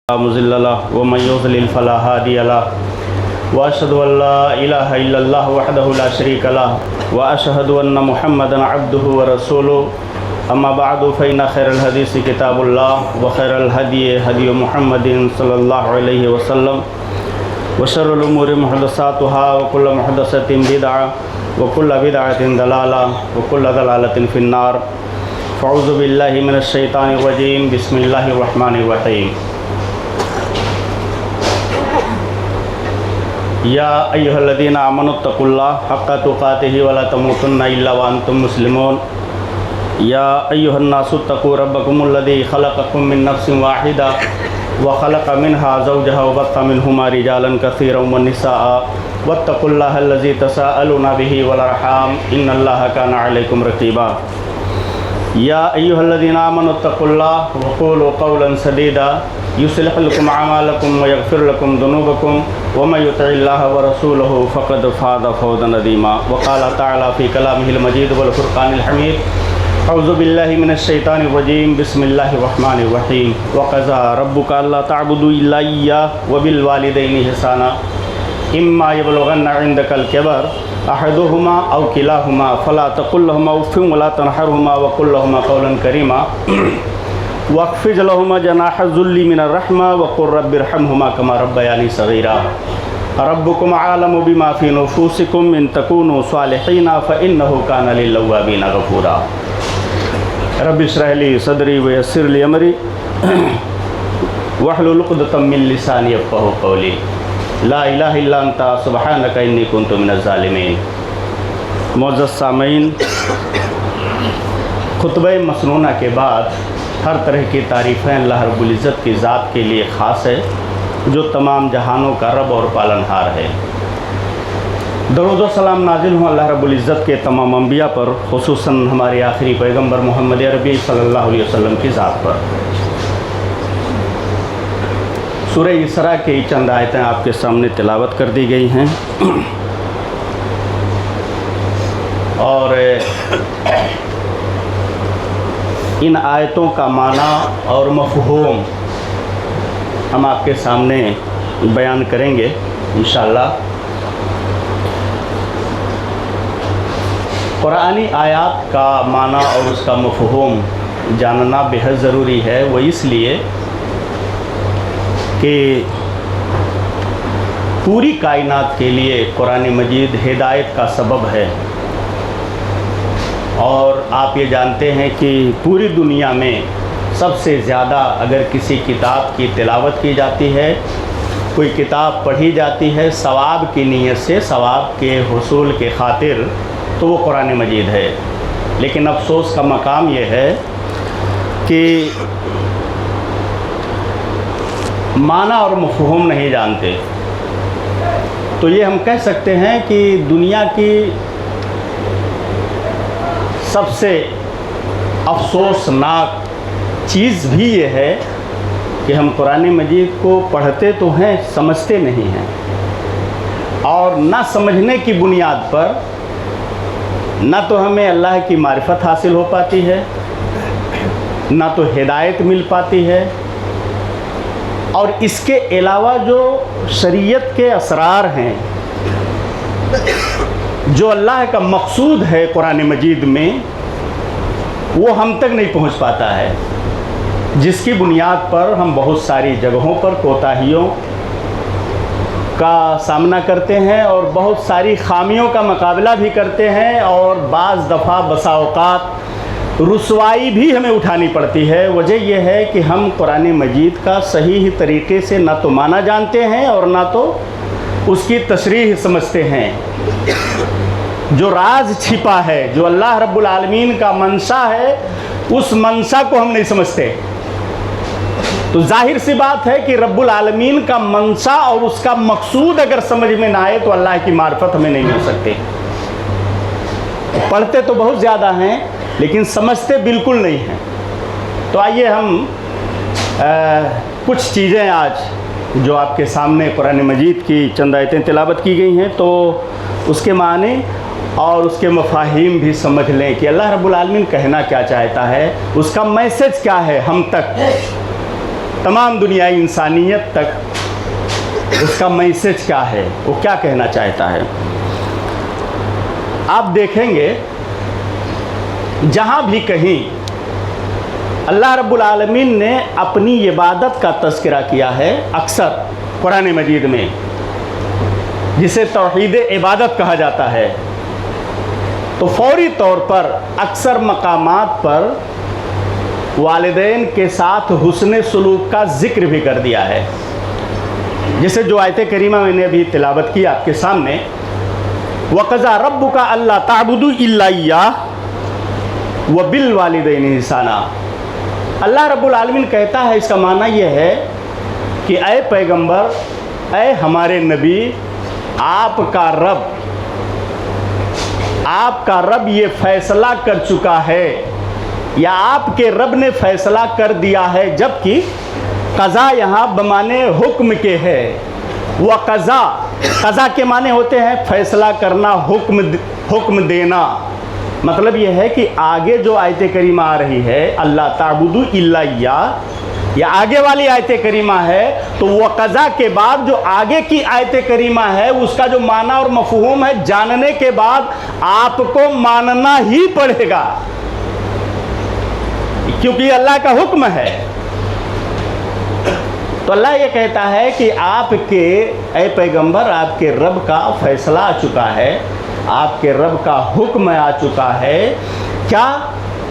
मुज़िल्ल लहु व मन युज़लिल फला हादिय लहु व अशहदु अन ला इलाहा इल्लल्लाह वहदहु ला शरीका लहु व अशहदु अन्न मुहम्मदन अब्दुहु व रसूलुहु अम्मा बअदु फ़इन्न खैरल हदीस किताबुल्लाह व खैरल हदी हदी मुहम्मदिन सल्लल्लाहु अलैहि वसल्लम व शर्रुल उमूरि मुहदसातुहा व कुल्लु मुहदसतिन बिदअह व कुल्लु बिदअतिन दलालह व कुल्लु दलालतिन फिन्नार फ़अऊज़ु बिल्लाहि मिनश शैतानिर रजीम बिस्मिल्लाहिर रहमानिर रहीम। या अय्युहल्लज़ीना आमनुत्तक़ुल्लाह हक़्क़ तुक़ातिही व ला तमूतुन्ना इल्ला व अंतुम मुस्लिमून। या अय्युहन्नासुत्तक़ू रब्बकुमुल्लज़ी ख़लक़कुम मिन नफ़्सिन वाहिदा व ख़लक़ मिनहा ज़ौजहा व बस्सा मिनहुमा रिजालन कसीरन व निसाअ वत्तक़ुल्लाहल्लज़ी तसाअलूना बिही वल अरहाम इन्नल्लाहा काना अलैकुम रक़ीबा। या अय्युहल्लज़ीना आमनुत्तक़ुल्लाह व क़ूलू क़ौलन सदीदा युस्लिह लकुम अमालकुम व यग़फ़िर लकुम ज़ुनूबकुम व मन युतिइल्लाह व रसूलहु फ़क़द फ़ाज़ फ़ौज़न अज़ीमा। व क़ाल तआला फ़ी कलामिहिल मजीद वल फ़ुरक़ानिल हमीद अऊज़ु बिल्लाहि मिनश शैतानिर रजीम बिस्मिल्लाहिर रहमानिर रहीम। व क़ज़ा रब्बुका अल्ला तअबुदू इल्ला इय्याहु व बिल वालिदैनि इहसाना इम्मा यबलुगन्ना इंदकल किबर अहदुहुमा औ किलाहुमा फ़ला तक़ुल लहुमा उफ़्फ़िन व ला तनहरहुमा व क़ुल लहुमा क़ौलन करीमा वक़्फ़िज़ लहुमा जनाह ज़ुल्लि मिनर रहमा व क़ुल रब्बिरहमहुमा कमा रब्बयानी सग़ीरा। रब्बुकुम आलमु बिमा फ़ी नुफ़ूसिकुम इन तकूनू सालिहीना फ़इन्नहु काना लिल-अव्वाबीना गफ़ूरा। रब्बि इश्रह ली सदरी व यस्सिर ली अमरी वहलुल उक़दतम मिन लिसानी यफ़क़हू क़ौली। ला इलाहा इल्ला अंता सुब्हानका इन्नी कुन्तु मिनज़ ज़ालिमीन। मुअज़्ज़ज़ सामीन, खुतबे मसनूना के बाद हर तरह की तारीफ़ें अल्लाह रब्बुल इज़्ज़त की ज़ात के लिए ख़ास है जो तमाम जहानों का रब और पालनहार है। दरूद व सलाम नाज़िल हो अल्लाह रब्बुल इज़्ज़त के तमाम अंबिया पर, ख़ुसूसन हमारे आखिरी पैगम्बर मोहम्मद अरबी सल्लल्लाहु अलैहि वसल्लम की ज़ात पर। सूरह इसरा की चंद आयतें आपके सामने तिलावत कर दी गई हैं और इन आयतों का माना और मफ़हूम हम आपके सामने बयान करेंगे इंशाअल्लाह। कुरानी आयत का माना और उसका मफ़हूम जानना बेहद ज़रूरी है। वो इसलिए कि पूरी कायनात के लिए कुरान मजीद हिदायत का सबब है। और आप ये जानते हैं कि पूरी दुनिया में सबसे ज़्यादा अगर किसी किताब की तिलावत की जाती है, कोई किताब पढ़ी जाती है सवाब की नीयत से, सवाब के हुसूल के खातिर, तो वो कुरान मजीद है। लेकिन अफसोस का मकाम ये है कि माना और मफ़हूम नहीं जानते। तो ये हम कह सकते हैं कि दुनिया की सबसे अफसोसनाक चीज़ भी ये है कि हम कुरान मजीद को पढ़ते तो हैं, समझते नहीं हैं। और ना समझने की बुनियाद पर ना तो हमें अल्लाह की मारिफत हासिल हो पाती है, ना तो हिदायत मिल पाती है। और इसके अलावा जो शरीयत के असरार हैं, जो अल्लाह का मकसूद है कुरान मजीद में, वो हम तक नहीं पहुंच पाता है। जिसकी बुनियाद पर हम बहुत सारी जगहों पर कोताहियों का सामना करते हैं और बहुत सारी खामियों का मुकाबला भी करते हैं और बाज़ दफ़ा बसा औक़ात रुसवाई भी हमें उठानी पड़ती है। वजह यह है कि हम कुरान मजीद का सही तरीके से ना तो माना जानते हैं और ना तो उसकी तशरीह समझते हैं। जो राज छिपा है, जो अल्लाह रब्बुल आलमीन का मंशा है, उस मंशा को हम नहीं समझते। तो जाहिर सी बात है कि रब्बुल आलमीन का मंशा और उसका मकसूद अगर समझ में ना आए तो अल्लाह की मार्फत हमें नहीं मिल सकती। पढ़ते तो बहुत ज़्यादा हैं लेकिन समझते बिल्कुल नहीं हैं। तो आइए हम कुछ चीज़ें आज जो आपके सामने कुरान मजीद की चंद आयतें तिलावत की गई हैं, तो उसके माने और उसके मफाहिम भी समझ लें कि अल्लाह रब्बुल आलमीन कहना क्या चाहता है, उसका मैसेज क्या है हम तक, तमाम दुनिया इंसानियत तक उसका मैसेज क्या है, वो क्या कहना चाहता है। आप देखेंगे जहाँ भी कहीं अल्लाह रब्बुल आलमीन ने अपनी इबादत का तज़किरा किया है, अक्सर कुरान मजीद में, जिसे तौहीद इबादत कहा जाता है, तो फौरी तौर पर अक्सर मकामात पर वालिदैन के साथ हुस्न सलूक का ज़िक्र भी कर दिया है। जैसे जो आयत करीमा मैंने अभी तिलावत की आपके सामने, वक़ज़ा रब्बुका अल्ला ताबुदू इल्ला इय्याह व बिल वालिदैन ihसाना। अल्लाह रब्बुल आलमीन कहता है, इसका माना यह है कि ऐ पैगंबर, ऐ हमारे नबी, आपका रब ये फ़ैसला कर चुका है, या आपके रब ने फ़ैसला कर दिया है, जबकि क़ज़ा यहाँ बमाने हुक्म के है। वह क़ज़ा के माने होते हैं फ़ैसला करना, हुक्म देना। मतलब यह है कि आगे जो आयत करीमा आ रही है, अल्लाह ताबुदू इल्ला इय्याह, या आगे वाली आयत करीमा है, तो वह क़ज़ा के बाद जो आगे की आयत करीमा है, उसका जो माना और मफ़हूम है, जानने के बाद आपको मानना ही पड़ेगा, क्योंकि अल्लाह का हुक्म है। तो अल्लाह ये कहता है कि आपके ऐ पैगंबर, आपके रब का फ़ैसला आ चुका है, आपके रब का हुक्म आ चुका है, क्या?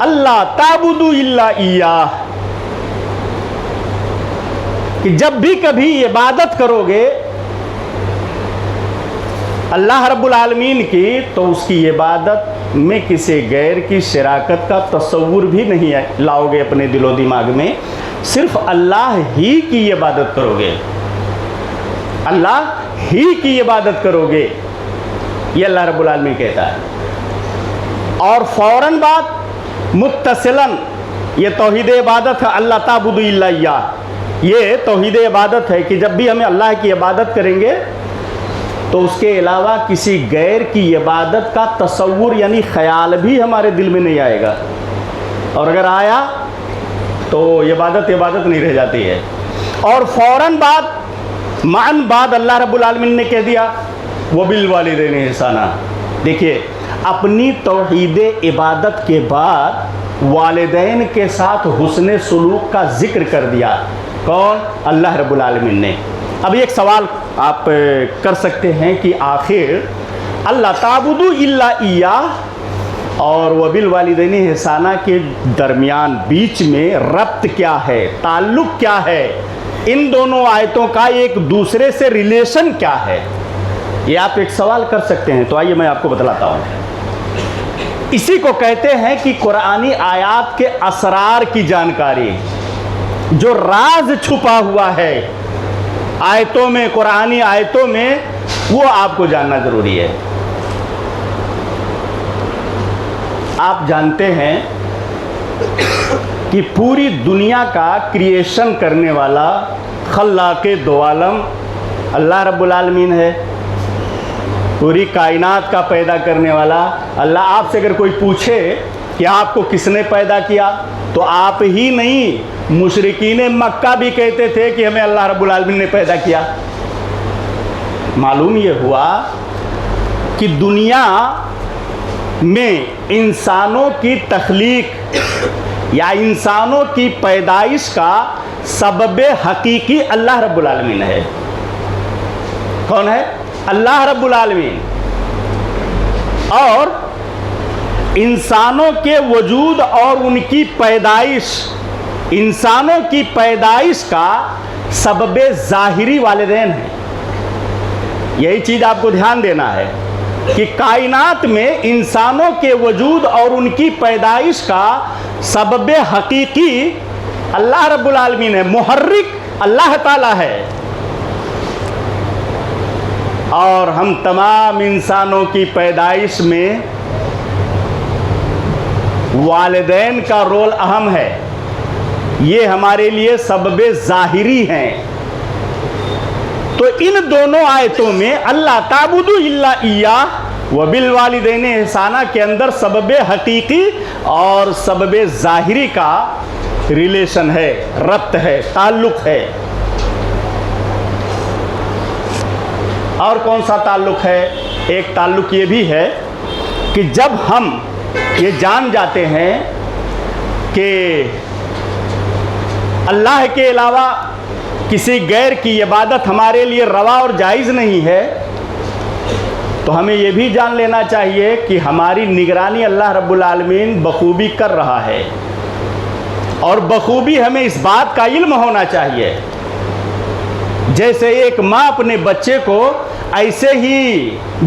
अल्लाह ताबुदू इल्ला इय्याह, कि जब भी कभी इबादत करोगे अल्लाह रब्बुल आलमीन की, तो उसकी इबादत में किसी गैर की शराकत का तसव्वुर भी नहीं लाओगे अपने दिलो दिमाग में, सिर्फ अल्लाह ही की इबादत करोगे, अल्लाह ही की इबादत करोगे, ये अल्लाह रब्बुल आलमीन कहता है। और फ़ौरन बाद मुत्तसिलन, ये तौहीद इबादत है, अल्लाह ताबुदू इल्ला इय्याह, ये तौहीद इबादत है कि जब भी हमें अल्लाह की इबादत करेंगे तो उसके अलावा किसी गैर की इबादत का तसव्वुर यानी ख़याल भी हमारे दिल में नहीं आएगा, और अगर आया तो इबादत नहीं रह जाती है। और फ़ौरन बाद अल्लाह रब्बुल आलमीन ने कह दिया वो बिल वालिदैन ihसाना। देखिए, अपनी तौहीद इबादत के बाद वालिदैन के साथ हुस्न सलूक का ज़िक्र कर दिया। कौन? अल्लाह रब्बुल आलमीन ने। अब एक सवाल आप कर सकते हैं कि आखिर अल्लाह ताबुदू इल्ला इय्याह और वबिल वालिदैन ihसाना के दरमियान बीच में रब्त क्या है, ताल्लुक़ क्या है, इन दोनों आयतों का एक दूसरे से रिलेशन क्या है, ये आप एक सवाल कर सकते हैं। तो आइए मैं आपको बतलाता हूँ। इसी को कहते हैं कि कुरानी आयात के असरार की जानकारी, जो राज छुपा हुआ है आयतों में, कुरानी आयतों में, वो आपको जानना ज़रूरी है। आप जानते हैं कि पूरी दुनिया का क्रिएशन करने वाला खल्लाक़े दो आलम अल्लाह रब्बुल आलमीन है। पूरी कायनात का पैदा करने वाला अल्लाह। आपसे अगर कोई पूछे कि आपको किसने पैदा किया, तो आप ही नहीं, मुशरिकीन मक्का भी कहते थे कि हमें अल्लाह रब्बुल आलमीन ने पैदा किया। मालूम ये हुआ कि दुनिया में इंसानों की तख्लीक या इंसानों की पैदाइश का सबब हकीकी अल्लाह रब्बुल आलमीन है। कौन है? अल्लाह रब्बुल आलमीन। और इंसानों के वजूद और उनकी पैदाइश, इंसानों की पैदाइश का सबब ज़ाहिरी वालिदैन है। यही चीज़ आपको ध्यान देना है कि कायनात में इंसानों के वजूद और उनकी पैदाइश का सबब हकीकी अल्लाह रब्बुल आलमीन है, मुहर्रिक अल्लाह ताला है। और हम तमाम इंसानों की पैदाइश में वालिदैन का रोल अहम है। ये हमारे लिए सबब ज़ाहिरी हैं। तो इन दोनों आयतों में अल्लाह ताबुदू इल्ला इय्याह व बिल वालिदैन ihसाना के अंदर सबब हकीकी और सबब ज़ाहिरी का रिलेशन है, रब्त है, ताल्लुक़ है। और कौन सा ताल्लुक़ है? एक ताल्लुक़ ये भी है कि जब हम ये जान जाते हैं कि अल्लाह के अलावा किसी गैर की इबादत हमारे लिए रवा और जायज़ नहीं है, तो हमें ये भी जान लेना चाहिए कि हमारी निगरानी अल्लाह रब्बुल आलमीन बखूबी कर रहा है। और बखूबी हमें इस बात का इल्म होना चाहिए, जैसे एक माँ अपने बच्चे को ऐसे ही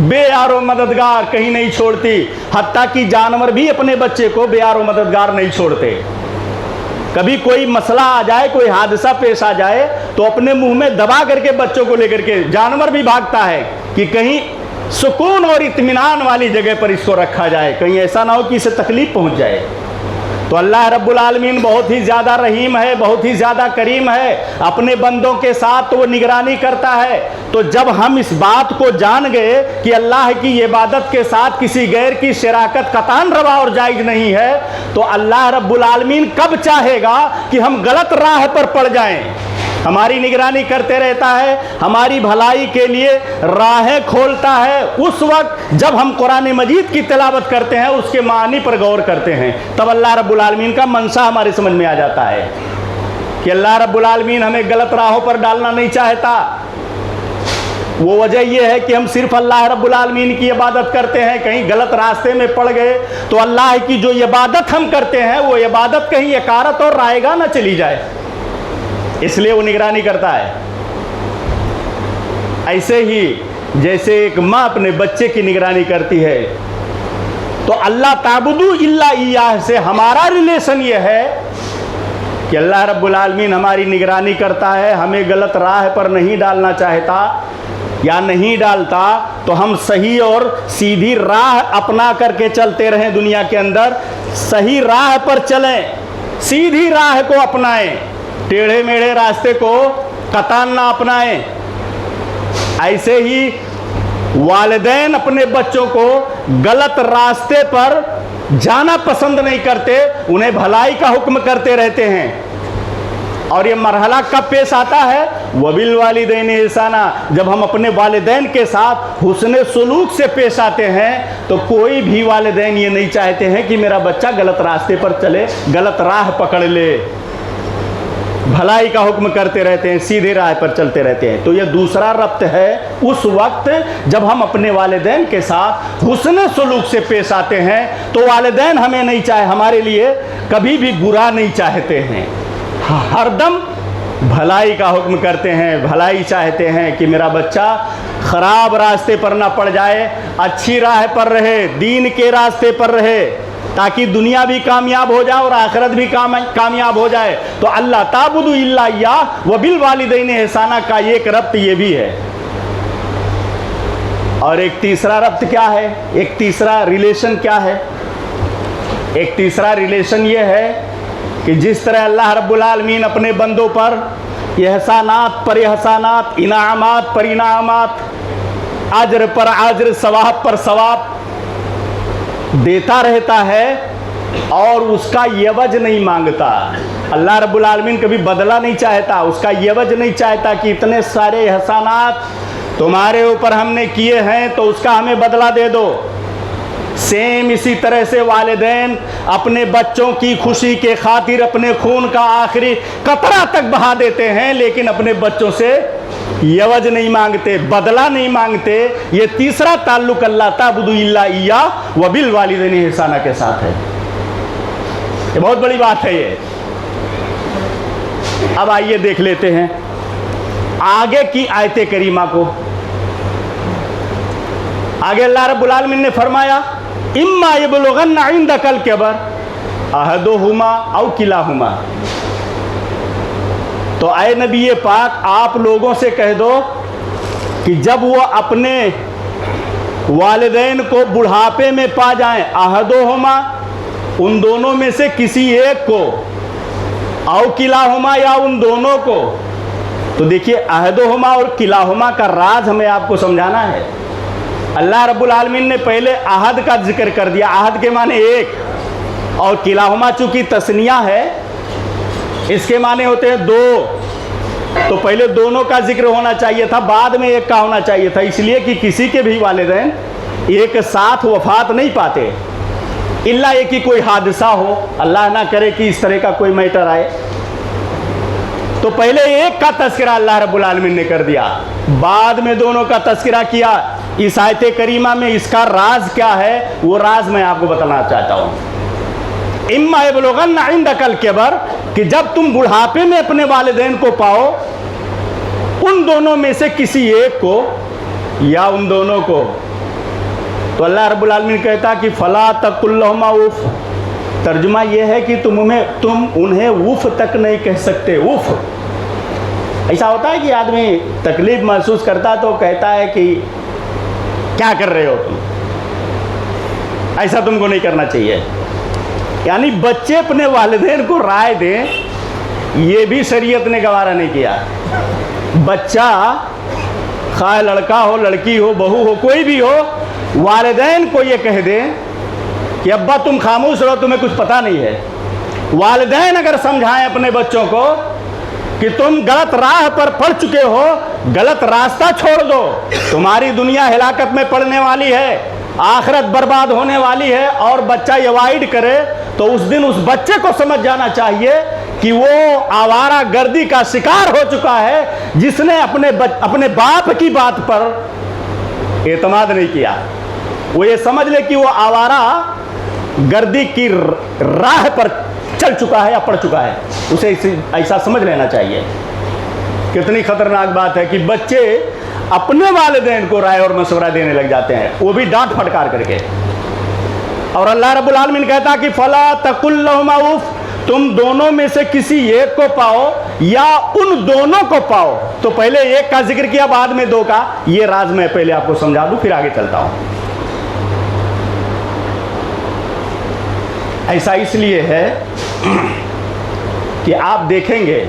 बेयारो मददगार कहीं नहीं छोड़ती, हत्ता कि जानवर भी अपने बच्चे को बेयारो मददगार नहीं छोड़ते। कभी कोई मसला आ जाए, कोई हादसा पेश आ जाए, तो अपने मुंह में दबा करके बच्चों को लेकर के जानवर भी भागता है कि कहीं सुकून और इत्मीनान वाली जगह पर इसको रखा जाए, कहीं ऐसा ना हो कि इसे तकलीफ पहुंच जाए। तो अल्लाह रब्बुल आलमीन बहुत ही ज़्यादा रहीम है, बहुत ही ज़्यादा करीम है, अपने बंदों के साथ तो वो निगरानी करता है। तो जब हम इस बात को जान गए कि अल्लाह की इबादत के साथ किसी गैर की शराकत कतान रवा और जायज़ नहीं है, तो अल्लाह रब्बुल आलमीन कब चाहेगा कि हम गलत राह पर पड़ जाएं। हमारी निगरानी करते रहता है, हमारी भलाई के लिए राहें खोलता है उस वक्त जब हम कुरान मजीद की तिलावत करते हैं, उसके मानी पर गौर करते हैं, तब अल्लाह रब्बुल आलमीन का मंशा हमारे समझ में आ जाता है कि अल्लाह रब्बुल आलमीन हमें गलत राहों पर डालना नहीं चाहता। वो वजह यह है कि हम सिर्फ अल्लाह रब्बुल आलमीन की इबादत करते हैं, कहीं गलत रास्ते में पड़ गए तो अल्लाह की जो इबादत हम करते हैं वो इबादत कहीं एकारत और रायगा ना चली जाए, इसलिए वो निगरानी करता है। ऐसे ही जैसे एक माँ अपने बच्चे की निगरानी करती है, तो अल्लाह ताबुदू इल्ला इय्याह से हमारा रिलेशन ये है कि अल्लाह रब्बुल आलमीन हमारी निगरानी करता है, हमें गलत राह पर नहीं डालना चाहता या नहीं डालता, तो हम सही और सीधी राह अपना करके चलते रहें। दुनिया के अंदर सही राह पर चलें, सीधी राह को अपनाएं, टेढ़े मेढ़े रास्ते को कतान ना अपनाएं। ऐसे ही वालिदैन अपने बच्चों को गलत रास्ते पर जाना पसंद नहीं करते, उन्हें भलाई का हुक्म करते रहते हैं। और ये मरहला कब पेश आता है? वबिल वालिदैन ihसाना, जब हम अपने वालिदैन के साथ हुस्न सुलूक से पेश आते हैं, तो कोई भी वालिदैन ये नहीं चाहते हैं कि मेरा बच्चा गलत रास्ते पर चले, गलत राह पकड़ ले, भलाई का हुक्म करते रहते हैं, सीधे राह पर चलते रहते हैं। तो यह दूसरा रब्त है उस वक्त जब हम अपने वालिदैन के साथ हुस्न सुलूक से पेश आते हैं, तो वालिदैन हमें नहीं चाहे, हमारे लिए कभी भी बुरा नहीं चाहते हैं, हरदम भलाई का हुक्म करते हैं, भलाई चाहते हैं कि मेरा बच्चा खराब रास्ते पर ना पड़ जाए, अच्छी राह पर रहे, दीन के रास्ते पर रहे, ताकि दुनिया भी कामयाब हो जाए और आखिरत भी कामयाब हो जाए। तो अल्लाह ताबुदु इल्ला इय्याह व बिल वालिदैन ihसाना का एक रब्त ये भी है। और एक तीसरा रब्त क्या है? एक तीसरा रिलेशन क्या है? एक तीसरा रिलेशन ये है कि जिस तरह अल्लाह रब्बुल आलमीन अपने बंदों पर एहसानात पर एहसानात, इनामात पर इनामात, अज्र पर अज्र, सवाब पर सवाब देता रहता है और उसका यवज नहीं मांगता। अल्लाह रब्बुल आलमीन कभी बदला नहीं चाहता, उसका यवज नहीं चाहता कि इतने सारे एहसानात तुम्हारे ऊपर हमने किए हैं तो उसका हमें बदला दे दो। सेम इसी तरह से वालिदैन अपने बच्चों की खुशी के खातिर अपने खून का आखिरी कतरा तक बहा देते हैं, लेकिन अपने बच्चों से यवज नहीं मांगते, बदला नहीं मांगते। ये तीसरा ताल्लुक अल्लाह ताबुदु इल्ला इय्याह व बिल वालिदैन ihसाना के साथ है। ये बहुत बड़ी बात है ये। अब आइए देख लेते हैं आगे की आयत करीमा को। आगे अल्लाह रब्बुल आलमीन ने फरमाया, इम्मा यबलुगन्ना इंदकल किबर अहदुहुमा औ किलाहुमा। तो आए नबी पाक, आप लोगों से कह दो कि जब वो अपने वालिदैन को बुढ़ापे में पा जाएं, अहदुहुमा उन दोनों में से किसी एक को, औ किलाहुमा या उन दोनों को। तो देखिए अहदुहुमा और किलाहुमा का राज हमें आपको समझाना है। अल्लाह रब्बुल आलमीन ने पहले अहद का जिक्र कर दिया, अहद के माने एक, और किलाहुमा चूंकि तस्निया है इसके माने होते हैं दो। तो पहले दोनों का जिक्र होना चाहिए था, बाद में एक का होना चाहिए था, इसलिए कि किसी के भी वालिदैन एक साथ वफात नहीं पाते, इल्ला एक ही कोई हादसा हो, अल्लाह ना करे कि इस तरह का कोई मैटर आए। तो पहले एक का तज़किरा अल्लाह रब्बुल आलमीन ने कर दिया, बाद में दोनों का तज़किरा किया। इस आयत करीमा में इसका राज क्या है, वो राज मैं आपको बताना चाहता हूँ। इम्मा यबलुगन्ना इंदकल किबर, कि जब तुम बुढ़ापे में अपने वालिदैन को पाओ, उन दोनों में से किसी एक को या उन दोनों को, तो अल्लाह रब्बुल आलमीन कहता कि फला तकुल्लहुमा उफ। तर्जुमा यह है कि तुम उन्हें उफ तक नहीं कह सकते। उफ ऐसा होता है कि आदमी तकलीफ महसूस करता तो कहता है कि क्या कर रहे हो तुम, ऐसा तुमको नहीं करना चाहिए। यानी बच्चे अपने वालिदैन को राय दें, ये भी शरीयत ने गवारा नहीं किया। बच्चा खा लड़का हो, लड़की हो, बहू हो, कोई भी हो, वालिदैन को ये कह दें कि अब्बा तुम खामोश रहो, तुम्हें कुछ पता नहीं है। वालिदैन अगर समझाएं अपने बच्चों को कि तुम गलत राह पर पड़ चुके हो, गलत रास्ता छोड़ दो, तुम्हारी दुनिया हिलाकत में पड़ने वाली है, आखिरत बर्बाद होने वाली है, और बच्चा अवॉइड करे, तो उस दिन उस बच्चे को समझ जाना चाहिए कि वो आवारा गर्दी का शिकार हो चुका है, जिसने अपने बाप की बात पर एतमाद नहीं किया। वो ये समझ ले कि वो आवारा गर्दी की राह पर चल चुका है या पड़ चुका है, उसे ऐसा समझ लेना चाहिए। कितनी खतरनाक बात है कि बच्चे अपने वालिदैन को राय और मशवरा देने लग जाते हैं, वो भी डांट फटकार करके। और अल्लाह रब्बुल आलमीन कहता कि फला तकुल्लहुमा उफ, तुम दोनों में से किसी एक को पाओ या उन दोनों को पाओ। तो पहले एक का जिक्र किया, बाद में दो का। ये राज मैं पहले आपको समझा दूं, फिर आगे चलता हूं। ऐसा इसलिए है कि आप देखेंगे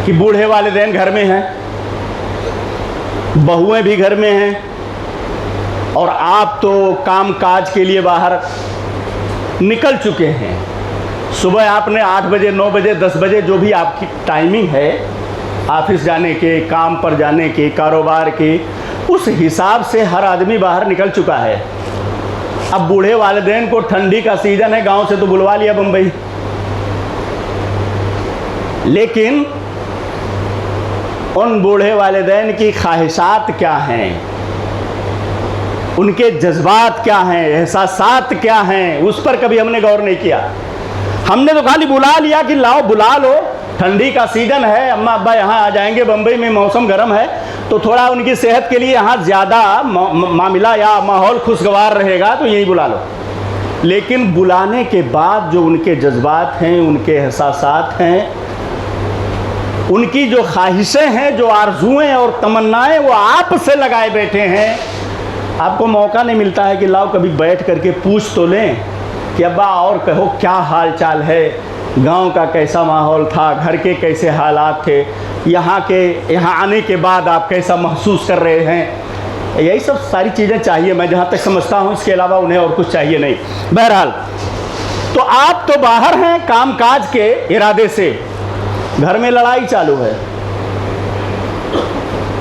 कि बूढ़े वालिदैन घर में हैं, बहुएं भी घर में हैं, और आप तो काम काज के लिए बाहर निकल चुके हैं। सुबह आपने 8 बजे, 9 बजे, 10 बजे, जो भी आपकी टाइमिंग है ऑफिस जाने के, काम पर जाने के, कारोबार के, उस हिसाब से हर आदमी बाहर निकल चुका है। अब बूढ़े वालिदैन को ठंडी का सीज़न है, गांव से तो बुलवा लिया बम्बई, लेकिन उन बूढ़े वालिदैन की ख्वाहिशात क्या हैं, उनके जज्बात क्या हैं, एहसासात क्या हैं, उस पर कभी हमने गौर नहीं किया। हमने तो खाली बुला लिया कि लाओ बुला लो, ठंडी का सीज़न है, अम्मा अब्बा यहाँ आ जाएंगे, बम्बई में मौसम गर्म है, तो थोड़ा उनकी सेहत के लिए यहाँ ज़्यादा मामला या माहौल खुशगवार रहेगा, तो यही बुला लो। लेकिन बुलाने के बाद जो उनके जज्बात हैं, उनके एहसासात हैं, उनकी जो ख्वाहिशें हैं, जो आरजुएं और तमन्नाएं वो आपसे लगाए बैठे हैं, आपको मौका नहीं मिलता है कि लाओ कभी बैठ करके पूछ तो लें कि अब्बा और कहो क्या हाल चाल है, गांव का कैसा माहौल था, घर के कैसे हालात थे, यहाँ आने के बाद आप कैसा महसूस कर रहे हैं। यही सब सारी चीज़ें चाहिए, मैं जहाँ तक समझता हूँ, इसके अलावा उन्हें और कुछ चाहिए नहीं। बहरहाल, तो आप तो बाहर हैं काम काज के इरादे से, घर में लड़ाई चालू है,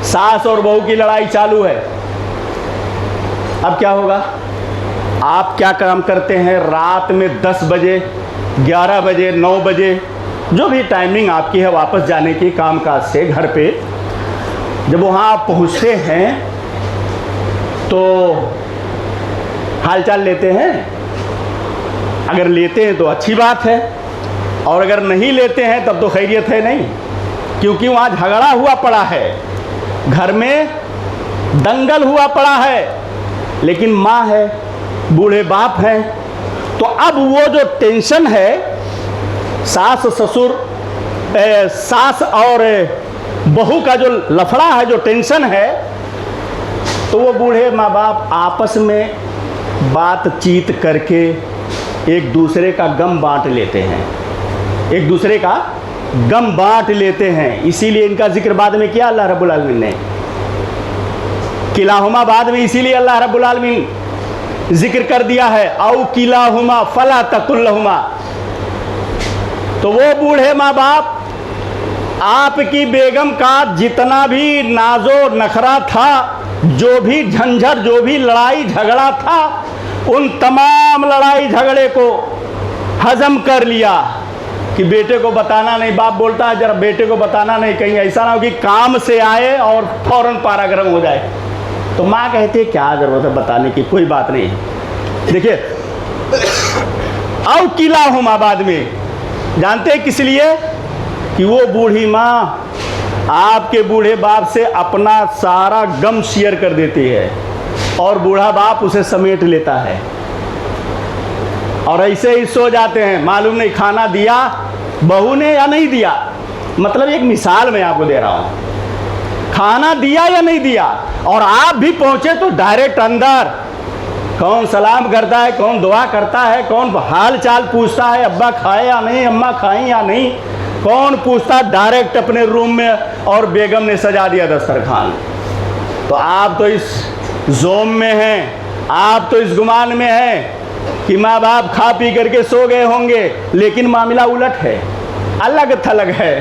सास और बहू की लड़ाई चालू है। अब क्या होगा? आप क्या काम करते हैं? रात में 10 बजे, 11 बजे, 9 बजे, जो भी टाइमिंग आपकी है वापस जाने की काम काज से घर पे, जब वहाँ आप पहुँचते हैं तो हालचाल लेते हैं। अगर लेते हैं तो अच्छी बात है, और अगर नहीं लेते हैं तब तो खैरियत है नहीं, क्योंकि वहाँ झगड़ा हुआ पड़ा है, घर में दंगल हुआ पड़ा है। लेकिन माँ है, बूढ़े बाप हैं, तो अब वो जो टेंशन है, सास ससुर, सास और बहू का जो लफड़ा है, जो टेंशन है, तो वो बूढ़े माँ बाप आपस में बातचीत करके एक दूसरे का गम बांट लेते हैं, एक दूसरे का गम बांट लेते हैं। इसीलिए इनका जिक्र बाद में किया अल्लाह रब्बुल आलमीन ने, किलाहुमा बाद में, इसीलिए अल्लाह रब्बुल आलमीन जिक्र कर दिया है, औ किलाहुमा फला तकुल्लहुमा, तो वो बूढ़े माँ बाप आपकी बेगम का जितना भी नाजो नखरा था, जो भी झंझट, जो भी लड़ाई झगड़ा था, उन तमाम लड़ाई झगड़े को हजम कर लिया कि बेटे को बताना नहीं। बाप बोलता है जरा बेटे को बताना नहीं, कहीं ऐसा ना हो कि काम से आए और फौरन पारा गर्म हो जाए। तो माँ कहती है क्या जरूरत है बताने की, कोई बात नहीं है। देखिए अब किला हूँ माँ बाद में, जानते हैं किस लिए? कि वो बूढ़ी माँ आपके बूढ़े बाप से अपना सारा गम शेयर कर देती है और बूढ़ा बाप उसे समेट लेता है और ऐसे ही सो जाते हैं। मालूम नहीं खाना दिया बहू ने या नहीं दिया, मतलब एक मिसाल मैं आपको दे रहा हूँ, खाना दिया या नहीं दिया। और आप भी पहुंचे तो डायरेक्ट अंदर, कौन सलाम करता है, कौन दुआ करता है, कौन हाल चाल पूछता है, अब्बा खाए या नहीं, अम्मा खाई या नहीं, कौन पूछता, डायरेक्ट अपने रूम में। और बेगम ने सजा दिया दस्तरखान। तो आप तो इस जोम में हैं, आप तो इस गुमान में हैं कि माँ बाप खा पी करके सो गए होंगे, लेकिन मामला उलट है, अलग थलग है।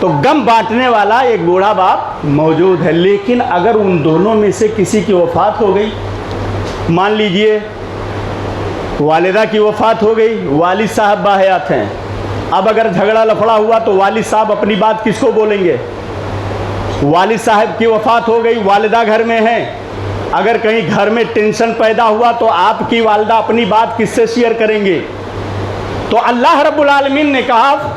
तो गम बांटने वाला एक बूढ़ा बाप मौजूद है। लेकिन अगर उन दोनों में से किसी की वफात हो गई, मान लीजिए वालिदा की वफात हो गई, वालिद साहब बाहयात हैं, अब अगर झगड़ा लफड़ा हुआ तो वालिद साहब अपनी बात किसको बोलेंगे? वालिद साहब की वफात हो गई, वालिदा घर में हैं, अगर कहीं घर में टेंशन पैदा हुआ तो आपकी वालिदा अपनी बात किससे शेयर करेंगे? तो अल्लाह रब्बुल आलमीन ने कहा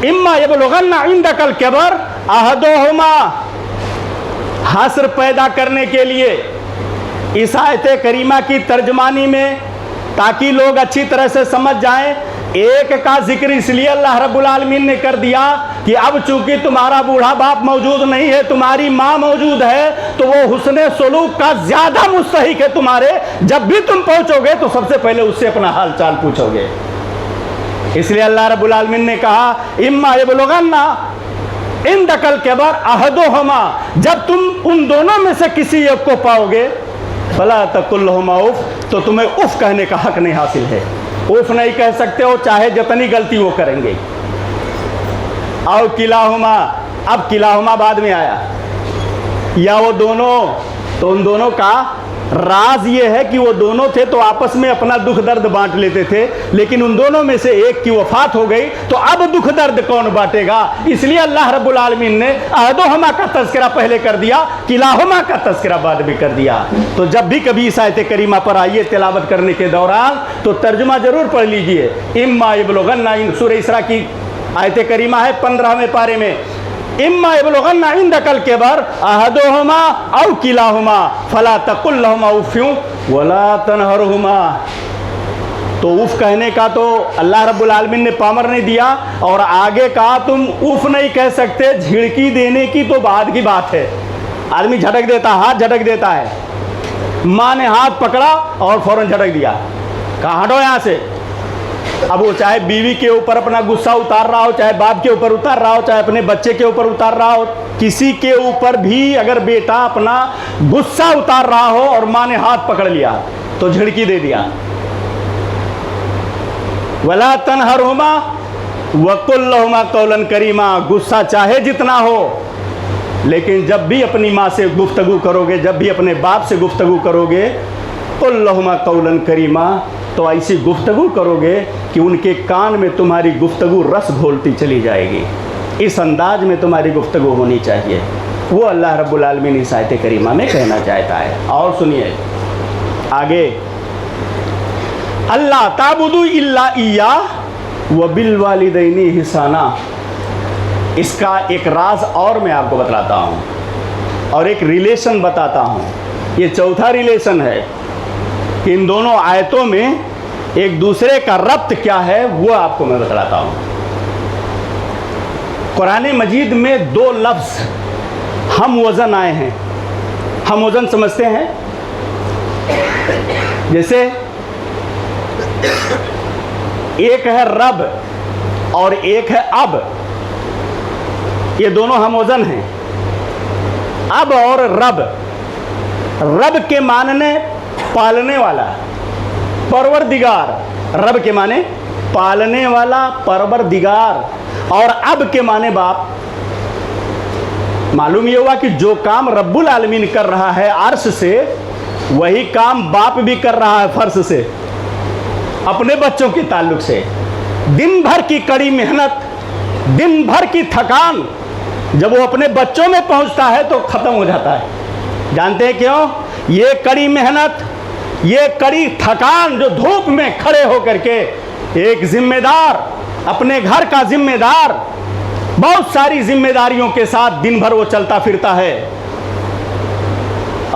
इम्मा यबलुगन्ना इंदकल किबर अहदुहुमा, हस्र पैदा करने के लिए इस आयत करीमा की तर्जमानी में, ताकि लोग अच्छी तरह से समझ जाएं। एक का जिक्र इसलिए अल्लाह रब्बुल आलमीन ने कर दिया कि अब चूंकि तुम्हारा बूढ़ा बाप मौजूद नहीं है, तुम्हारी माँ मौजूद है, तो वो हुस्ने सलूक का ज्यादा मुस्तहिक है तुम्हारे। जब भी तुम पहुंचोगे तो सबसे पहले उससे अपना हाल चाल पूछोगे। इसलिए अल्लाह रब्बुल आलमीन ने कहा इम्मा यबलुगन्ना इंदकल किबर अहदुहुमा, जब तुम उन दोनों में से किसी एक को पाओगे, फला तकुल लहुमा उफ, तो तुम्हें उफ कहने का हक नहीं हासिल है। उफ नहीं कह सकते हो चाहे जितनी गलती वो करेंगे। और किलाहुमा, अब किलाहुमा बाद में आया, या वो दोनों, तो उन दोनों का राज ये है कि वो दोनों थे तो आपस में अपना दुख दर्द बांट लेते थे, लेकिन उन दोनों में से एक की वफात हो गई तो अब दुख दर्द कौन बांटेगा? इसलिए अल्लाह रब्बुल आलमीन ने अहदुहुमा का तज़किरा पहले कर दिया, किलाहुमा का तज़किरा बाद में कर दिया। तो जब भी कभी इस आयत करीमा पर आइए तिलावत करने के दौरान तो तर्जुमा जरूर पढ़ लीजिए। इम्मा यबलुगन्ना, सूरह इस्रा की आयत करीमा है 15वें पारे में, इम्मा यबलुगन्ना इंदकल किबर अहदुहुमा औ किलाहुमा फला तकुल लहुमा उफ़्युं वला तनहरहुमा। तो उफ कहने का तो अल्लाह रब्बुल आलमीन ने पामर नहीं दिया, और आगे कहा तुम उफ नहीं कह सकते, झिड़की देने की तो बाद की बात है। आदमी झटक देता, हाथ झटक देता है, माँ ने हाथ पकड़ा और फौरन झटक दिया, कहा हटो यहाँ से। अब वो चाहे बीवी के ऊपर अपना गुस्सा उतार रहा हो, चाहे बाप के ऊपर उतार रहा हो, चाहे अपने बच्चे के ऊपर उतार रहा हो, किसी के ऊपर भी अगर बेटा अपना गुस्सा उतार रहा हो और माँ ने हाथ पकड़ लिया तो झिड़की दे दिया। वला तनहरहुमा वकुल लहुमा कौलन करीमा, गुस्सा चाहे जितना हो, लेकिन जब भी अपनी माँ से गुफ्तगू करोगे, जब भी अपने बाप से गुफ्तगू करोगे, कुल लहुमा कौलन करीमा, तो ऐसी गुफ्तगू करोगे कि उनके कान में तुम्हारी गुफ्तगू रस घोलती चली जाएगी। इस अंदाज में तुम्हारी गुफ्तगू होनी चाहिए। वो अल्लाह रब्बुल आलमीन इस आयत करीमा में कहना चाहता है। और सुनिए आगे, अल्लाह ताबुदू इल्ला इय्या व बिल वालिदैनी हिसाना। इसका एक राज और मैं आपको बतलाता हूँ और एक रिलेशन बताता हूँ। ये चौथा रिलेशन है कि इन दोनों आयतों में एक दूसरे का रब्त क्या है वो आपको मैं बतलाता हूँ। कुरान मजीद में दो लफ्ज़ हम वज़न आए हैं। हम वज़न समझते हैं, जैसे एक है रब और एक है अब, ये दोनों हम वज़न हैं। अब और रब, रब के मानने पालने वाला, परवरदिगार, रब के माने पालने वाला, परवरदिगार, और अब के माने बाप। मालूम ये हुआ कि जो काम रब्बुल आलमीन कर रहा है अर्श से, वही काम बाप भी कर रहा है फर्श से, अपने बच्चों के ताल्लुक से। दिन भर की कड़ी मेहनत, दिन भर की थकान जब वो अपने बच्चों में पहुंचता है तो खत्म हो जाता है। जानते हैं क्यों? ये कड़ी मेहनत, ये कड़ी थकान जो धूप में खड़े होकर के एक जिम्मेदार, अपने घर का जिम्मेदार, बहुत सारी जिम्मेदारियों के साथ दिन भर वो चलता फिरता है,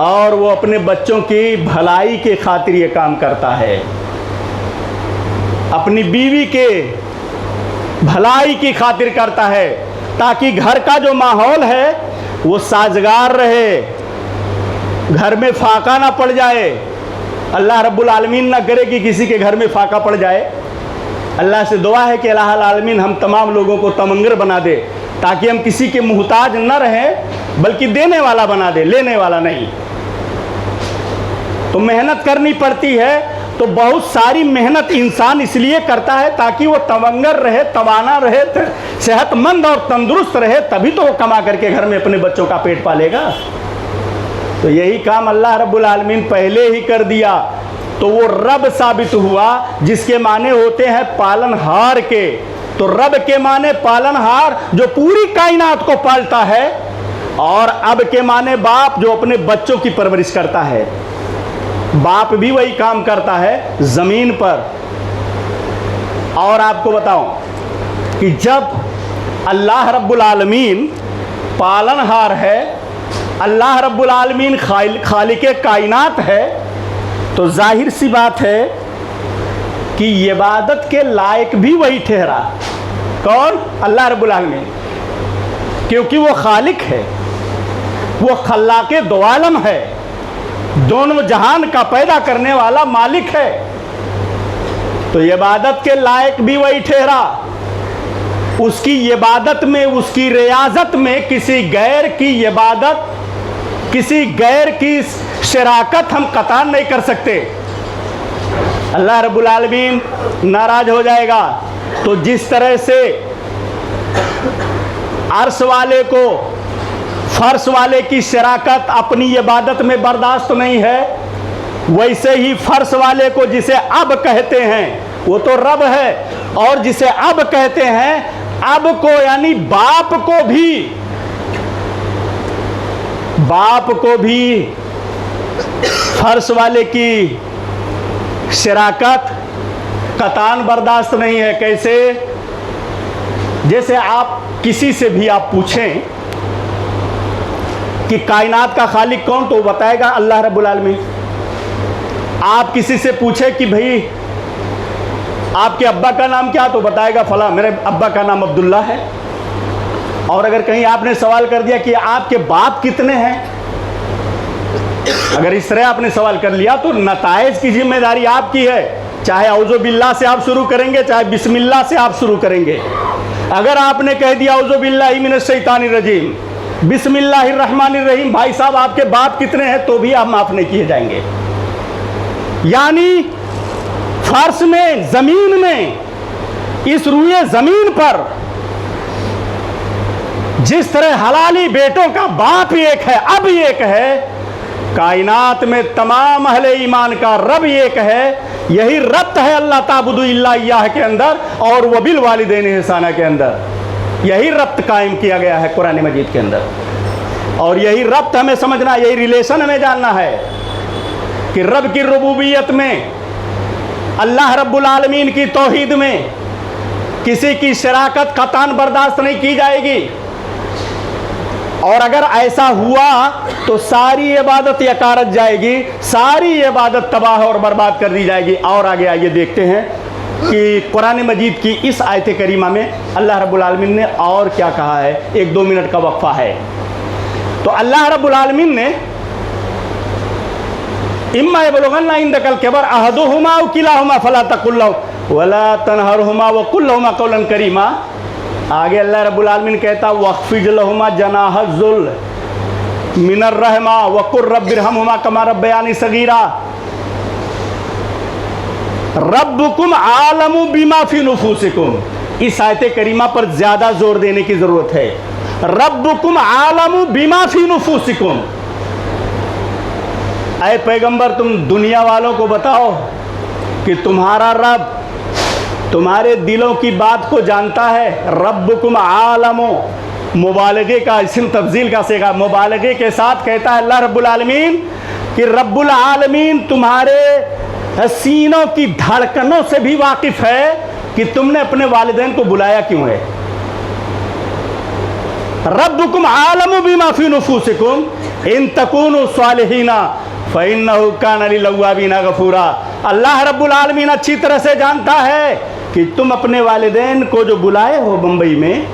और वो अपने बच्चों की भलाई के खातिर ये काम करता है, अपनी बीवी के भलाई की खातिर करता है, ताकि घर का जो माहौल है वो साजगार रहे, घर में फाका ना पड़ जाए। अल्लाह रब्बुल आलमीन ना करे कि किसी के घर में फाका पड़ जाए। अल्लाह से दुआ है कि अल्लाह आलमीन हम तमाम लोगों को तमंगर बना दे, ताकि हम किसी के मुहताज न रहें, बल्कि देने वाला बना दे, लेने वाला नहीं। तो मेहनत करनी पड़ती है। तो बहुत सारी मेहनत इंसान इसलिए करता है ताकि वो तमंगर रहे, तवाना रहे, सेहतमंद और तंदुरुस्त रहे, तभी तो वो कमा करके घर में अपने बच्चों का पेट पालेगा। तो यही काम अल्लाह रब्बुल आलमीन पहले ही कर दिया, तो वो रब साबित हुआ, जिसके माने होते हैं पालनहार के। तो रब के माने पालनहार जो पूरी कायनात को पालता है, और अब के माने बाप जो अपने बच्चों की परवरिश करता है। बाप भी वही काम करता है जमीन पर। और आपको बताऊं कि जब अल्लाह रब्बुल आलमीन पालनहार है, अल्लाह रब्बुल आलमीन खालिके कायनात है, तो जाहिर सी बात है कि इबादत के लायक भी वही ठहरा। कौन? अल्लाह रब्बुल आलमीन, क्योंकि वो खालिक है, वो खल्लाके दो आलम है, दोनों जहान का पैदा करने वाला मालिक है। तो इबादत के लायक भी वही ठहरा। उसकी इबादत में, उसकी रियाजत में किसी गैर की इबादत, किसी गैर की शराकत हम कतान नहीं कर सकते। अल्लाह रब्बुल आलमीन नाराज हो जाएगा। तो जिस तरह से अर्श वाले को फर्श वाले की शराकत अपनी इबादत में बर्दाश्त नहीं है, वैसे ही फर्श वाले को जिसे अब कहते हैं वो तो रब है, और जिसे अब कहते हैं, अब को यानी बाप को भी फर्श वाले की शराकत कतान बर्दाश्त नहीं है। कैसे? जैसे आप किसी से भी आप पूछें कि कायनात का खालिक कौन, तो बताएगा अल्लाह रब्बुल आलमीन। आप किसी से पूछे कि भाई आपके अब्बा का नाम क्या, तो बताएगा फला, मेरे अब्बा का नाम अब्दुल्ला है। और अगर कहीं आपने सवाल कर दिया कि आपके बाप कितने हैं, अगर इस तरह आपने सवाल कर लिया, तो नताइज की जिम्मेदारी आपकी है। चाहे औज़ु बिल्लाह से आप शुरू करेंगे, चाहे बिस्मिल्लाह से आप शुरू करेंगे। अगर आपने कह दिया औज़ु बिल्लाहि मिनश शैतानिर रजीम, बिस्मिल्लाहिर्रहमानिर्रहीम, भाई साहब आपके बाप कितने हैं, तो भी आप माफ नहीं किए जाएंगे। यानी फर्श में, जमीन में, इस रूए जमीन पर जिस तरह हलाली बेटों का बाप एक है, अब एक है, कायनात में तमाम अहले ईमान का रब एक है। यही रब्त है अल्लाह ताबुदु इल्ला इय्याह के अंदर और वबिल वालिदैन इहसाना के अंदर। यही रब्त कायम किया गया है कुरान मजीद के अंदर, और यही रब्त हमें समझना, यही रिलेशन हमें जानना है कि रब की रुबूबियत में, अल्लाह रब्बुल आलमीन की तौहीद में किसी की शराकत कतान बर्दाश्त नहीं की जाएगी। और अगर ऐसा हुआ तो सारी इबादत यकारत जाएगी, सारी इबादत तबाह और बर्बाद कर दी जाएगी। और आगे आइए देखते हैं कि कुरान मजीद की इस आयत करीमा में अल्लाह रब्बुल आलमीन ने और क्या कहा है। 1-2 मिनट का वक्फा है। तो अल्लाह रब्बुल आलमीन ने इम्मा यबलुगन्ना इंदकल किबर अहदुहुमा औ किलाहुमा फला तकुल लहु वला तनहरहुमा व कुल लहुमा कौलन करीमा। आगे अल्लाह रब्बुल आलमीन कहता वख्फिज लहुमा जनाहज़ुल मिनर रहमा व कुर रब्बिरहमहुमा कमा रब्बयानी सगीरा। रब्बुकुम आलमु बिमा फी नुफूसिकुम। इस आयत करीमा पर ज्यादा जोर देने की जरूरत है। रब्बुकुम आलमु बिमा फी नुफूसिकुम। ऐ पैगंबर, तुम दुनिया वालों को बताओ कि तुम्हारा रब तुम्हारे दिलों की बात को जानता है। रब्बुकुम आलमु, मुबालगे का इस्म तफजील का सेगा, मुबालगे के साथ कहता है अल्लाह रब्बुल आलमीन कि रब्बुल आलमीन तुम्हारे सीनों की धड़कनों से भी वाकिफ है कि तुमने अपने वालिदैन को बुलाया क्यों है। रब्बुकुम आलमु बिमा फी नुफूसिकुम इन तकूनु सालिहीना फ़इन्नहु काना लिल-अव्वाबीना गफूरा। अल्लाह रब्बुल आलमीन अच्छी तरह से जानता है कि तुम अपने वालिदैन को जो बुलाए हो मुंबई में,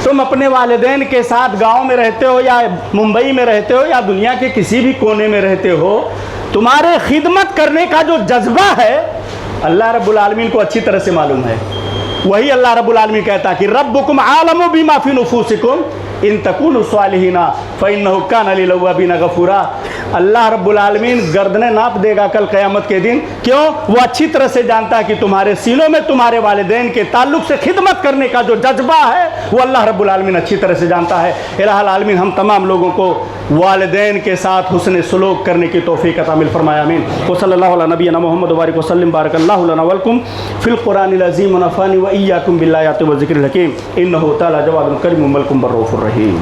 तुम अपने वालिदैन के साथ गांव में रहते हो या मुंबई में रहते हो या दुनिया के किसी भी कोने में रहते हो, तुम्हारे खिदमत करने का जो जज्बा है अल्लाह रब्बुल आलमीन को अच्छी तरह से मालूम है। वही अल्लाह रब्बुल आलमीन कहता है कि रब्बुकुम आलमु बिमा फी नुफूसिकुम इन तकूनु सालिहीना फ़इन्नहु काना लिल-अव्वाबीना गफूरा। अल्लाह रब्बुल आलमीन गर्दनें नाप देगा कल क़यामत के दिन। क्यों? वो अच्छी तरह से जानता है कि तुम्हारे सीनों में तुम्हारे वालिदैन के ताल्लुक से खिदमत करने का जो जज्बा है वो अल्लाह रब्बुल आलमीन अच्छी तरह से जानता है। इलाहुल आलमीन हम तमाम लोगों को वालिदैन के साथ हुस्न सुलूक करने की तौफीक अता मिल फरमाया। आमीन। व सल्लल्लाहु अला नबिय्यिना मुहम्मद व बारिक वसल्लम बारकल्लाहु लना व लकुम फिल कुरानिल अज़ीम व नफ़अनी व इय्याकुम बिल आयाति व ज़िक्रिल हकीम इन्नहु तआला जवादुन करीमुम मलिकुम बर्रऊफुर रहीम।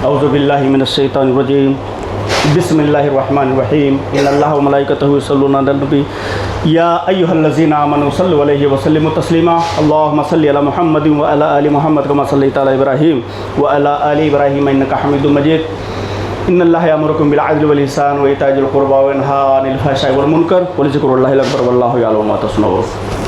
औज़ु बिल्लाहि मिनश शैतानिर रजीम। बिस्मिल्लाहिर रहमानिर रहीम। इन्नल्लाहा व मलाइकतहु युसल्लूना अलन नबी या अय्युहल्लज़ीना आमनू सल्लु अलैहि व सल्लिमू तस्लीमा। अल्लाहुम्मा सल्लि अला मुहम्मदिन व अला आलि मुहम्मद कमा सल्लैता अला इब्राहीम व अला आलि इब्राहीम इन्नका हमीदुम मजीद। इन्नल्लाहा यअमुरुकुम बिल अदलि वल इहसान व ईताइ ज़िल क़ुरबा व यनहा अनिल फ़हशाइ वल मुनकर व लिज़िक्रुल्लाहिल अकबर वल्लाहु यअलमु मा तस्नऊन।